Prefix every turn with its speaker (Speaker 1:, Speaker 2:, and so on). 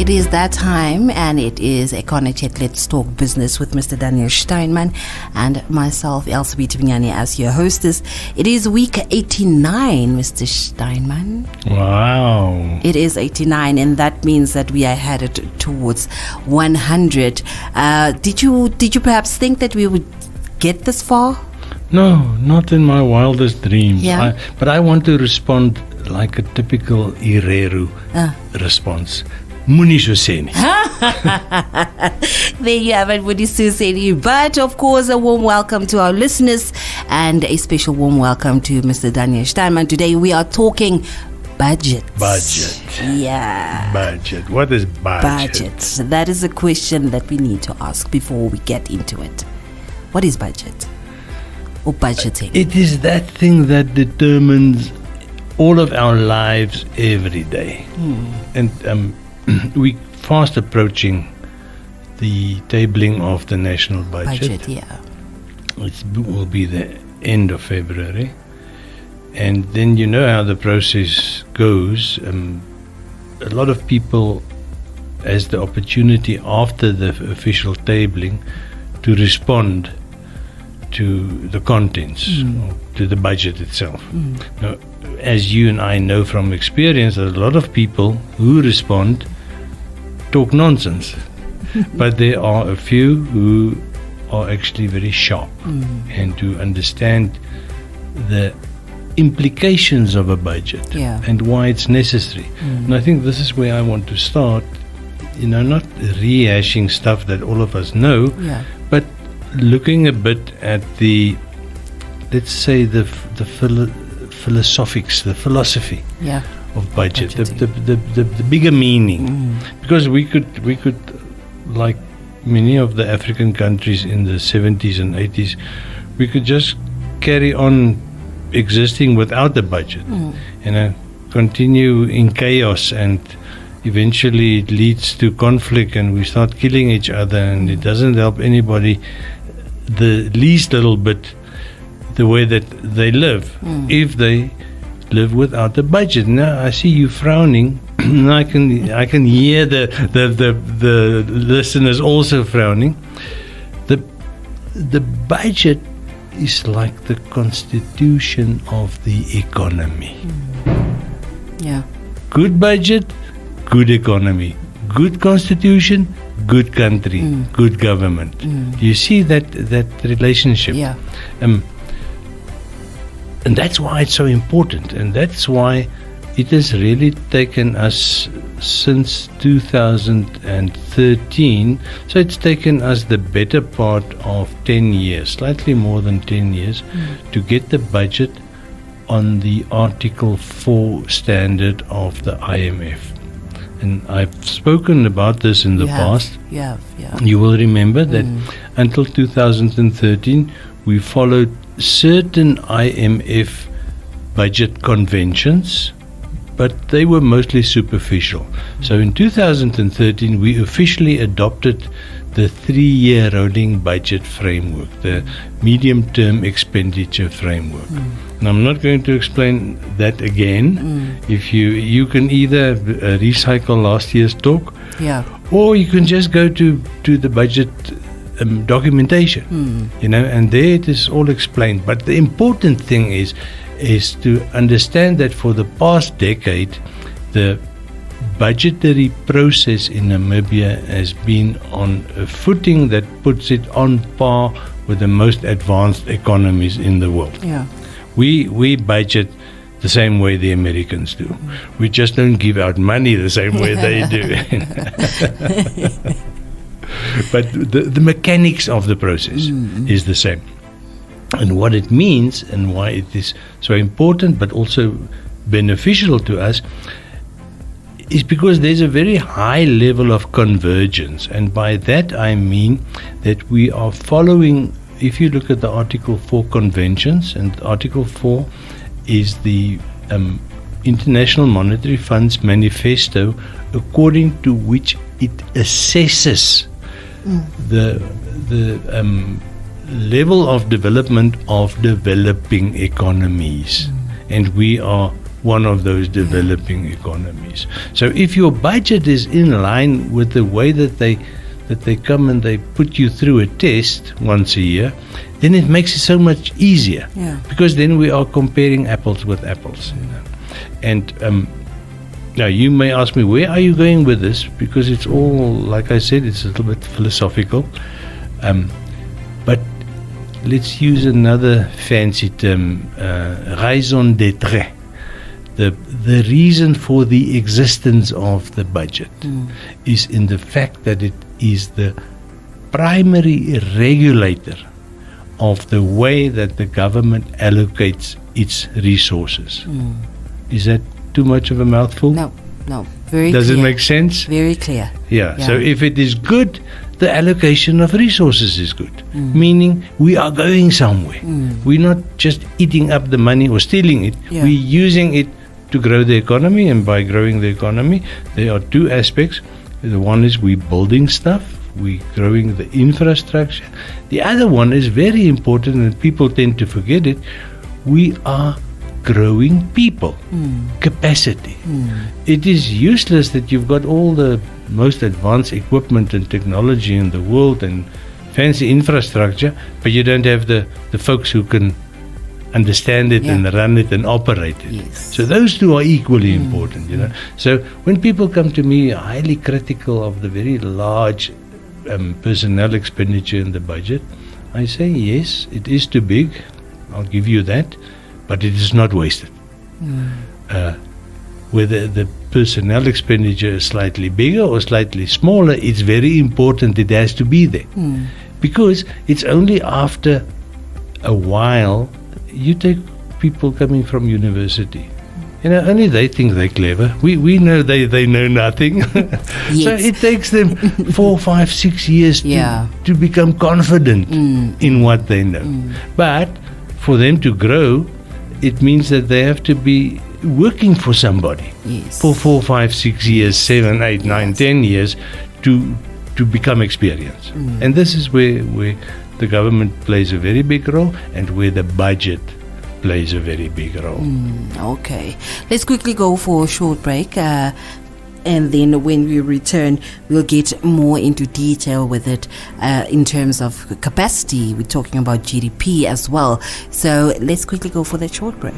Speaker 1: It is that time, and it is EconoChat Let's Talk Business with Mr. Daniel Steinman and myself, Elsie Tivinyani, as your hostess. It is week 89, Mr. Steinman.
Speaker 2: Wow.
Speaker 1: It is 89, and that means that we are headed towards 100. Did you perhaps think that we would get this far?
Speaker 2: No, not in my wildest dreams.
Speaker 1: Yeah.
Speaker 2: But I want to respond like a typical Ireru response. Moenie so sê nie.
Speaker 1: There you have it, Moenie so sê nie. But of course, a warm welcome to our listeners and a special warm welcome to Mr. Daniel Steinman. Today we are talking budget.
Speaker 2: Budget.
Speaker 1: Yeah.
Speaker 2: Budget. What is budget?
Speaker 1: Budget. That is a question that we need to ask before we get into it. What is budget? Or budgeting?
Speaker 2: It is that thing that determines all of our lives every day. And we fast approaching the tabling of the national budget.
Speaker 1: Yeah.
Speaker 2: It will be the end of February. And then you know how the process goes. A lot of people has the opportunity after the official tabling to respond to the contents, or to the budget itself. Now, as you and I know from experience, a lot of people who respond talk nonsense. But there are a few who are actually very sharp and to understand the implications of a budget and why it's necessary. And I think this is where I want to start, not rehashing stuff that all of us know, but looking a bit at the, let's say, the philosophics, the philosophy of budget, the bigger meaning. Because we could, like many of the African countries in the 70s and 80s, we could just carry on existing without the budget, continue in chaos, and eventually it leads to conflict, and we start killing each other, and it doesn't help anybody the least little bit the way that they live if they live without a budget. Now I see you frowning. I can hear the listeners also frowning. The budget is like the constitution of the economy. Good budget, good economy. Good constitution, good country, good government. You see that relationship. And that's why it's so important, and that's why it has really taken us since 2013. So it's taken us the better part of 10 years, slightly more than 10 years, to get the budget on the Article 4 standard of the IMF. And I've spoken about this in the past. You will remember that until 2013, we followed certain IMF budget conventions, but they were mostly superficial. So in 2013, we officially adopted the 3-year rolling budget framework, the medium-term expenditure framework. And I'm not going to explain that again. If you can either recycle last year's talk, or you can just go to the budget documentation, and there it is all explained. But the important thing is to understand that for the past decade, the budgetary process in Namibia has been on a footing that puts it on par with the most advanced economies in the world. We budget the same way the Americans do. We just don't give out money the same way they do. But the mechanics of the process is the same. And what it means and why it is so important but also beneficial to us is because there's a very high level of convergence. And by that I mean that we are following, if you look at the Article 4 conventions, and Article 4 is the International Monetary Fund's manifesto, according to which it assesses the level of development of developing economies. And we are one of those developing economies. So if your budget is in line with the way that they come and they put you through a test once a year, then it makes it so much easier.
Speaker 1: Yeah.
Speaker 2: Because then we are comparing apples with apples. You know. And now you may ask me, where are you going with this? Because it's all, like I said, it's a little bit philosophical. But let's use another fancy term, raison d'être. The reason for the existence of the budget is in the fact that it is the primary regulator of the way that the government allocates its resources. Is that too much of a mouthful?
Speaker 1: No, very
Speaker 2: Does
Speaker 1: clear.
Speaker 2: it make sense?
Speaker 1: Very clear.
Speaker 2: Yeah. So if it is good, the allocation of resources is good. Meaning we are going somewhere. We're not just eating up the money or stealing it.
Speaker 1: Yeah.
Speaker 2: We're using it to grow the economy, and by growing the economy, there are two aspects. The one is we're building stuff, we're growing the infrastructure. The other one is very important, and people tend to forget it. We are growing people, capacity. It is useless that you've got all the most advanced equipment and technology in the world and fancy infrastructure, but you don't have the folks who can understand it and run it and operate it.
Speaker 1: Yes.
Speaker 2: So those two are equally important, you know. So when people come to me highly critical of the very large personnel expenditure in the budget, I say, yes, it is too big. I'll give you that, but it is not wasted. Whether the personnel expenditure is slightly bigger or slightly smaller, it's very important it has to be there. Because it's only after a while. You take people coming from university, you know, only they think they're clever. We know they know nothing.
Speaker 1: Yes.
Speaker 2: So it takes them 4, 5, 6 years to become confident in what they know. But for them to grow, it means that they have to be working for somebody for 4, 5, 6 years, 7, 8, 9, 10 years to become experienced. And this is where the government plays a very big role, and where the budget plays a very big role.
Speaker 1: Okay. Let's quickly go for a short break. And then when we return, we'll get more into detail with it in terms of capacity. We're talking about GDP as well. So let's quickly go for that short break.